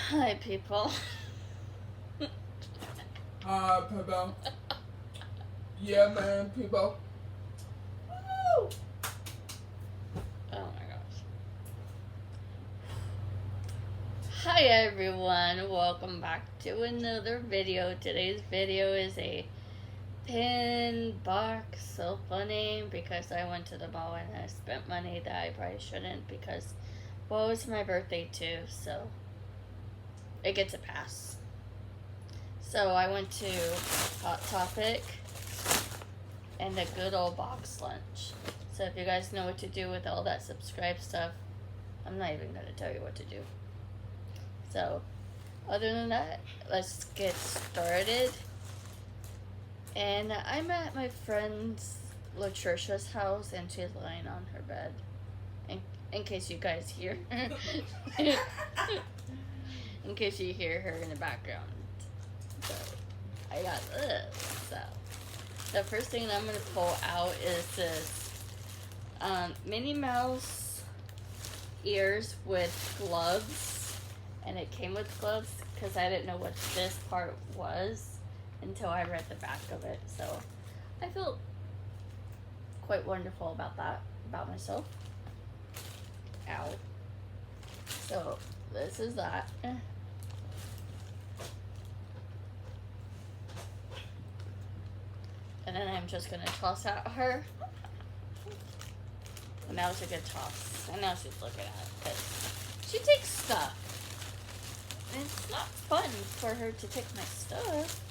Hi, people. Hi, people. Yeah, man, people. Woo! Oh my gosh. Hi, everyone. Welcome back to another video. Today's video is a pin box. So funny because I went to the mall and I spent money that I probably shouldn't because, well, it's my birthday too, so it gets a pass. So I went to Hot Topic and a good old box lunch. So if you guys know what to do with all that subscribe stuff, I'm not even going to tell you what to do. So, other than that, let's get started. And I'm at my friend's Latricia's house, and she's lying on her bed. In case you guys hear her. In case you hear her in the background. So, I got this. So, the first thing I'm going to pull out is this Minnie Mouse ears with gloves, and it came with gloves because I didn't know what this part was until I read the back of it. So I feel quite wonderful about that, about myself. Ow. So this is that. And then I'm just gonna toss at her. And that was a good toss. And now she's looking at it because she takes stuff. And it's not fun for her to take my stuff.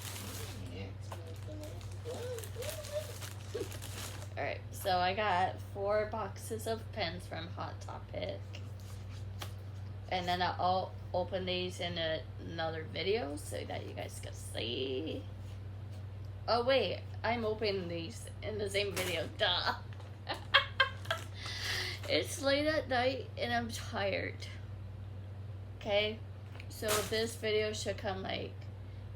Alright, so I got 4 boxes of pens from Hot Topic. And then I'll open these in another video so that you guys can see. Oh wait, I'm opening these in the same video, duh. It's late at night and I'm tired. Okay, so this video should come like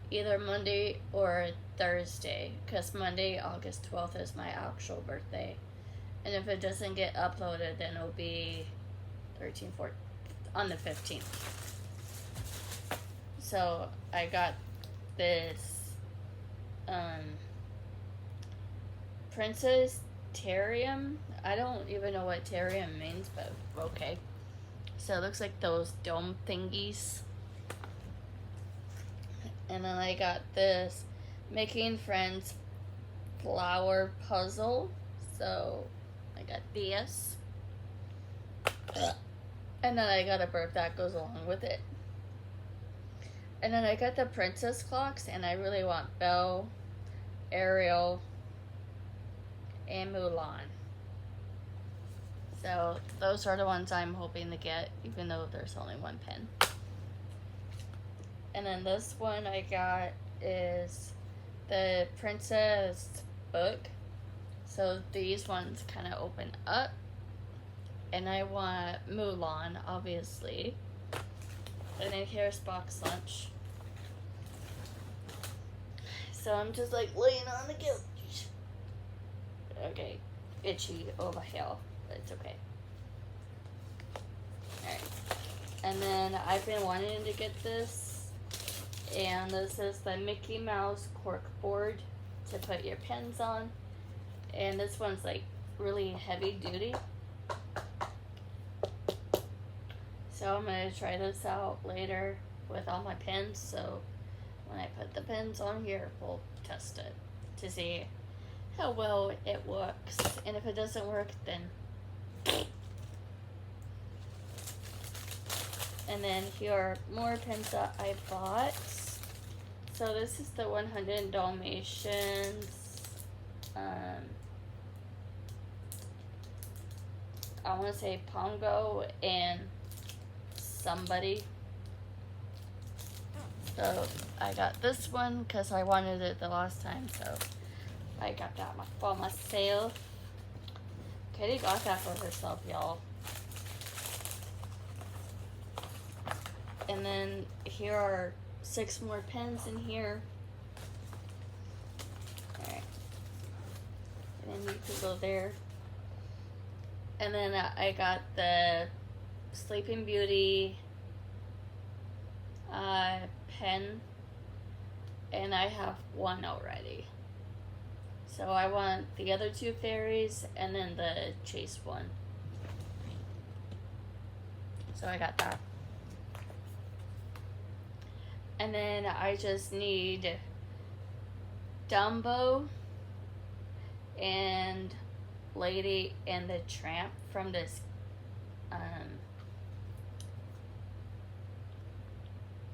either Monday or Thursday, because Monday, August 12th is my actual birthday. And if it doesn't get uploaded, then it'll be 13, 14, on the 15th. So I got this Princess Terrarium. I don't even know what terrarium means, but okay. So it looks like those dome thingies. And then I got this Making Friends flower puzzle. So I got this. And then I got a burp that goes along with it. And then I got the princess clocks, and I really want Belle, Ariel, and Mulan. So those are the ones I'm hoping to get, even though there's only one pen. And then this one I got is the princess book. So these ones kind of open up. And I want Mulan, obviously. And then here's box lunch. So I'm just like laying on the couch. Okay, itchy over here, but it's okay. Alright. And then I've been wanting to get this. And this is the Mickey Mouse cork board to put your pens on. And this one's like really heavy duty. So I'm going to try this out later with all my pens. So when I put the pens on here, we'll test it to see how well it works. And if it doesn't work, then... And then here are more pens that I bought. So this is the 100 Dalmatians. I want to say Pongo and somebody. So I got this one because I wanted it the last time, so I got that for myself. Katie got that for herself, y'all. And then here are 6 more pens in here. Alright. And then you can go there. And then I got the Sleeping Beauty pen, and I have one already. So I want the other two fairies and then the chase one. So I got that. And then I just need Dumbo and Lady and the Tramp from this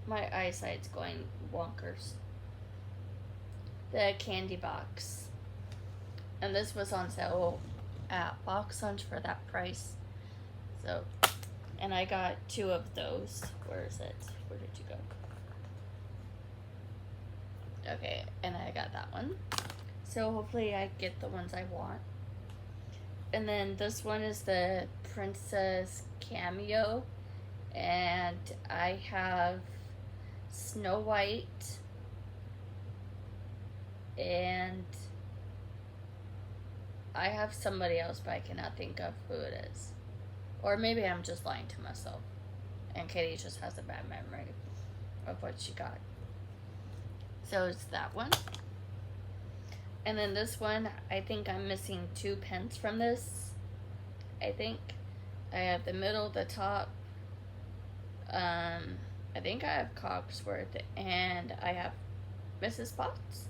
my eyesight's going wonkers. The candy box. And this was on sale at Box Lunch for that price. So, and I got 2 of those. Where is it? Where did you go? Okay, and I got that one. So hopefully I get the ones I want. And then this one is the Princess Cameo. And I have Snow White. And I have somebody else, but I cannot think of who it is. Or maybe I'm just lying to myself. And Katie just has a bad memory of what she got. So it's that one. And then this one, I think I'm missing 2 pens from this. I think. I have the middle, the top. I think I have Cogsworth and I have Mrs. Potts.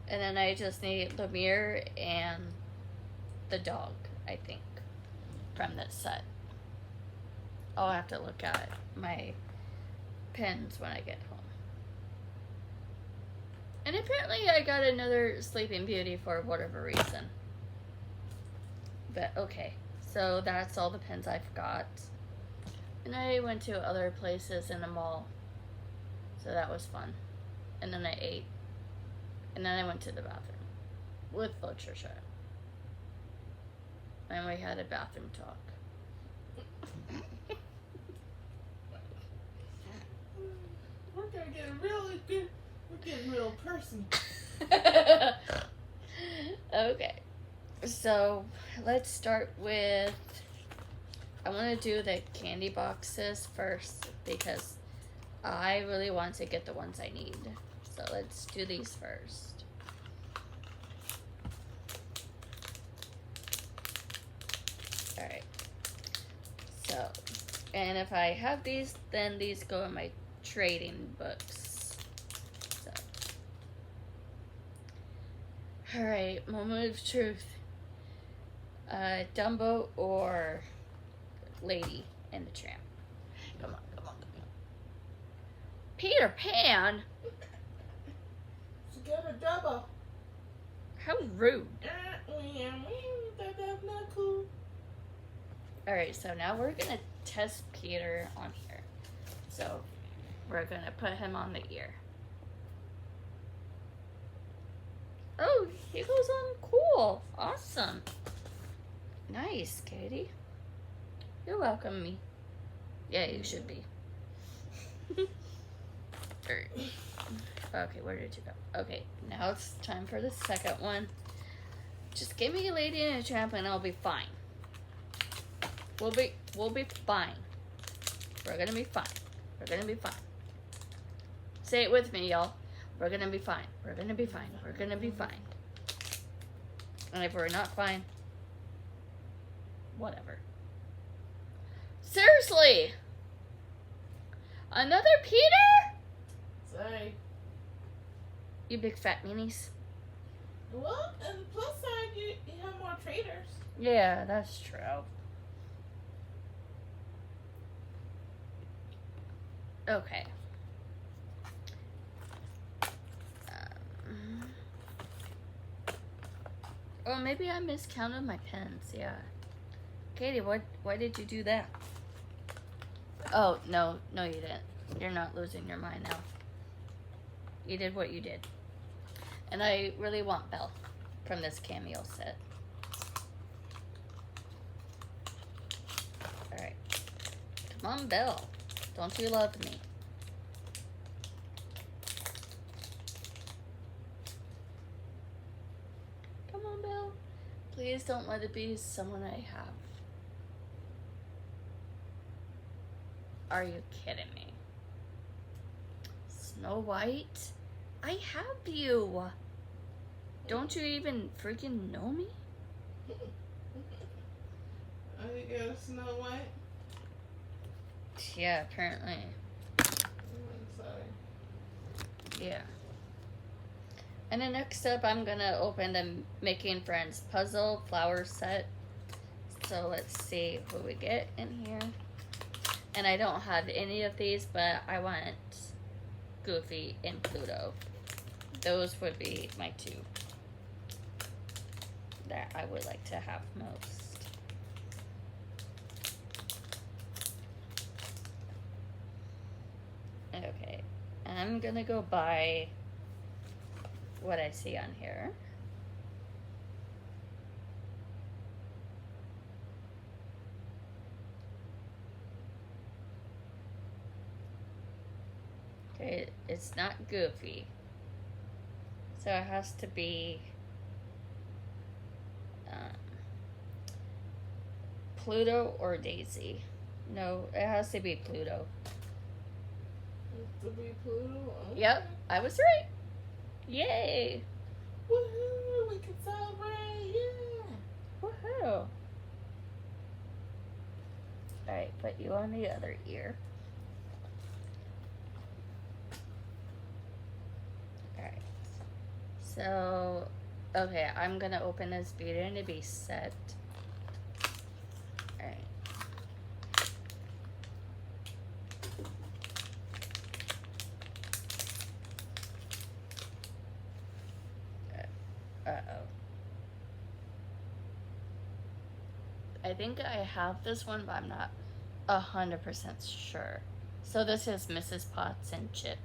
And then I just need Lemire and the dog, I think, from this set. I'll have to look at my pens when I get home. And apparently I got another Sleeping Beauty for whatever reason. But okay, so that's all the pens I've got. And I went to other places in the mall. So that was fun. And then I ate. And then I went to the bathroom with Latricia. And we had a bathroom talk. We're gonna get really good. We're getting real person. Okay. So let's start with, I want to do the candy boxes first because I really want to get the ones I need. So let's do these first. Alright. So, and if I have these, then these go in my trading books. So. Alright, moment of truth. Dumbo or Lady and the Tramp. Come on, come on, come on. Peter Pan? She got a double. How rude. That's not cool. Alright, so now we're gonna test Peter on here. So we're gonna put him on the ear. Oh, he goes on cool. Awesome. Nice, Katie. You're welcome, me. Yeah, you should be. Alright. Okay, where did you go? Okay, now it's time for the second one. Just give me a Lady and a Tramp and I'll be fine. We'll be fine. We're gonna be fine. We're gonna be fine. Say it with me, y'all. We're gonna be fine. We're gonna be fine. We're gonna be fine. And if we're not fine, whatever. Seriously! Another Peter? Sorry. You big fat meanies. Well, and the plus side, you have more traders. Yeah, that's true. Okay. Or maybe I miscounted my pens, yeah. Katie, why did you do that? Oh, no, you didn't. You're not losing your mind now. You did what you did. And I really want Belle from this cameo set. Alright. Come on, Belle. Don't you love me? Come on, Belle. Please don't let it be someone I have. Are you kidding me? Snow White? I have you. Don't you even freaking know me? Oh, you got a Snow White? Yeah, apparently. I'm sorry. Yeah. And then next up, I'm gonna open the Making Friends puzzle flower set. So let's see who we get in here. And I don't have any of these, but I want Goofy and Pluto. Those would be my two that I would like to have most. Okay, I'm gonna go buy what I see on here. Okay, it's not Goofy. So it has to be Pluto or Daisy. No, it has to be Pluto. To be Pluto? Okay. Yep, I was right. Yay! Woohoo! We can celebrate! Yeah! Woohoo! Alright, put you on the other ear. Alright. So, okay, I'm gonna open this Beauty and the Beast set. Alright. Uh-oh. I think I have this one, but I'm not 100% sure. So this is Mrs. Potts and Chip.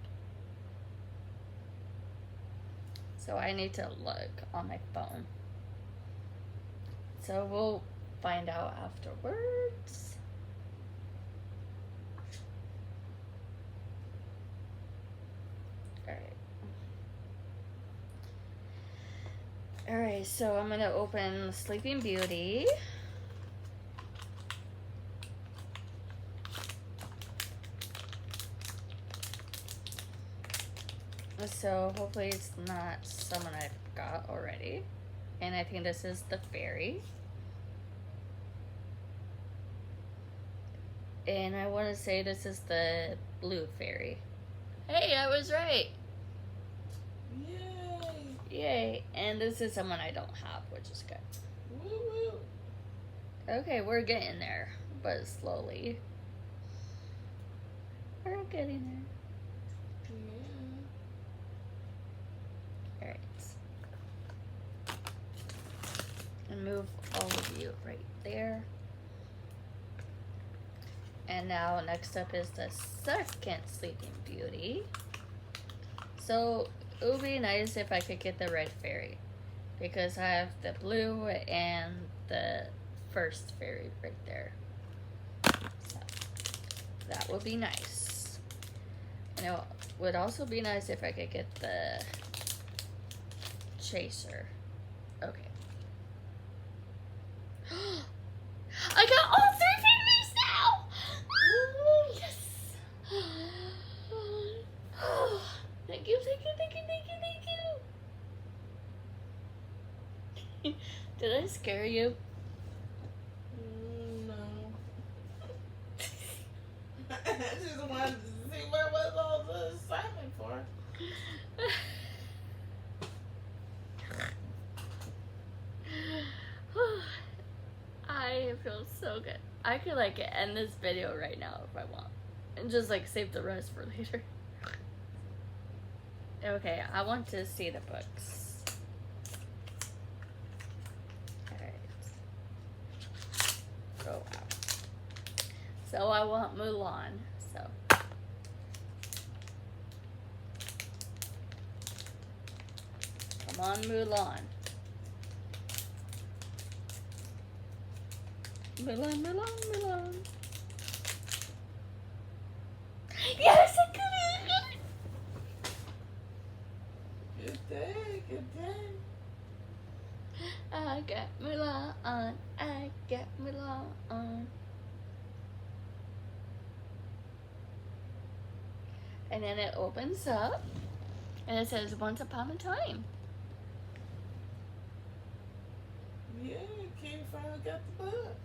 So I need to look on my phone. So we'll find out afterwards. Alright, so I'm gonna open Sleeping Beauty. So hopefully it's not someone I've got already. And I think this is the fairy. And I want to say this is the blue fairy. Hey, I was right. Yay! Yay. And this is someone I don't have, which is good. Woo woo! Okay, we're getting there, but slowly. We're getting there. Yeah. Alright. And move all of you right there. And now next up is the second Sleeping Beauty. So it would be nice if I could get the red fairy, because I have the blue and the first fairy right there. So that would be nice. And it would also be nice if I could get the chaser. Okay. I got all three fairies now! Yes! Thank you, thank you, thank you, thank you, thank you. Did I scare you? No. I just wanted to see what was all the excitement for. I feel so good. I could like end this video right now if I want, and just like save the rest for later. Okay, I want to see the books. Alright. Oh wow. So I want Mulan, so. Come on, Mulan. Mulan, Mulan, Mulan. Yes, I got it! Good day, good day. I got Mulan, I got Mulan. And then it opens up. And it says, Once Upon a Time. Yeah, Katie finally got the book.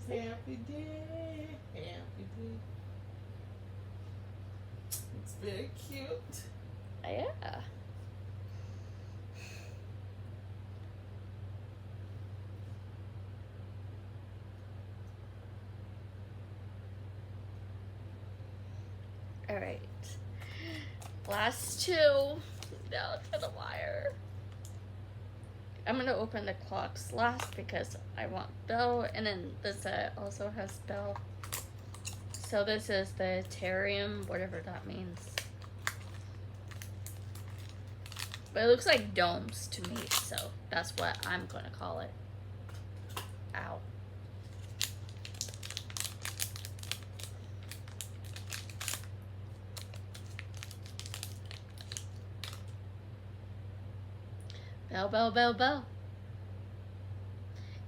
Happy day, happy day. It's very cute. Yeah. Alright. Last two. Down to the wire. I'm going to open the clocks last because I want Belle. And then this also has Belle. So this is the Terrarium, whatever that means. But it looks like domes to me, so that's what I'm going to call it. Ow. Belle, Belle, Belle, Belle.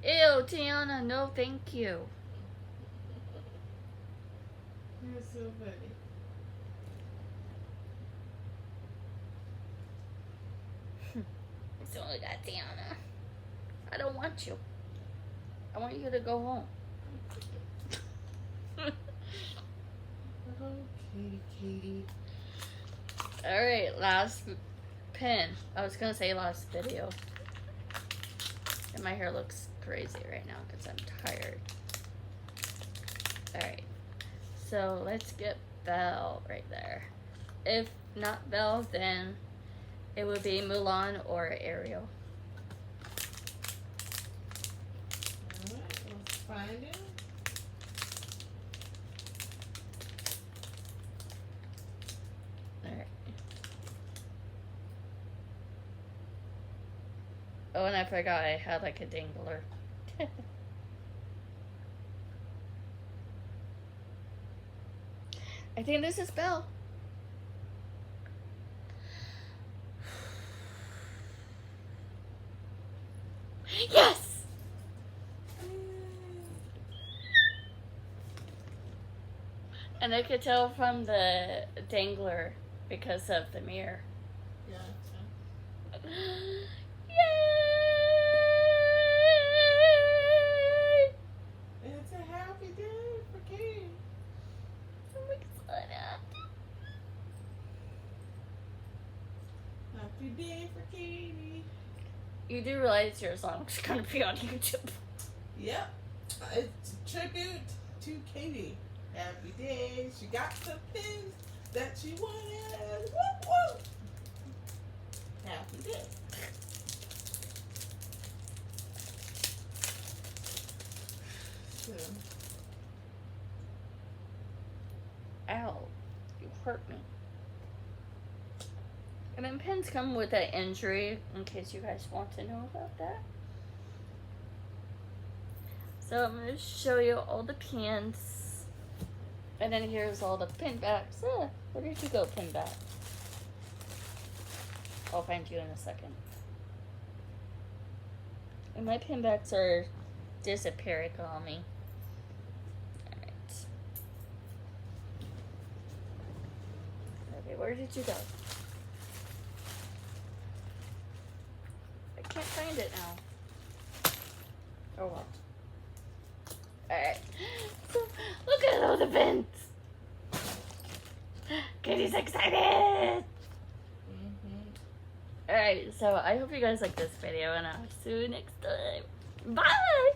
Ew, Tiana, no thank you. You're so funny. So I got Tiana. I don't want you. I want you to go home. Okay, Katie. Alright, last pin. I was gonna say last video. And my hair looks crazy right now because I'm tired. Alright. So let's get Belle right there. If not Belle, then it would be Mulan or Ariel. Alright, let's find it. Alright. Oh, and I forgot I had like a dangler. I think this is Belle. Yes! And I could tell from the dangler because of the mirror. Gotcha. Yay! It's a happy day for Katie. I'm excited. Happy day for Katie. You do realize your song's gonna be on YouTube. Yep. It's a tribute to Katie. Happy day. She got some things that she wanted. Woo woo. Happy day. So, Ow. You hurt me. And then pins come with an injury, in case you guys want to know about that. So I'm going to show you all the pins. And then here's all the pin backs. Where did you go, pin back? I'll find you in a second. And my pin backs are disappearing on me. Alright. Okay, where did you go? I can't find it now. Oh well. Alright. So, look at all the pins! Katie's excited! Alright, so I hope you guys like this video, and I'll see you next time. Bye!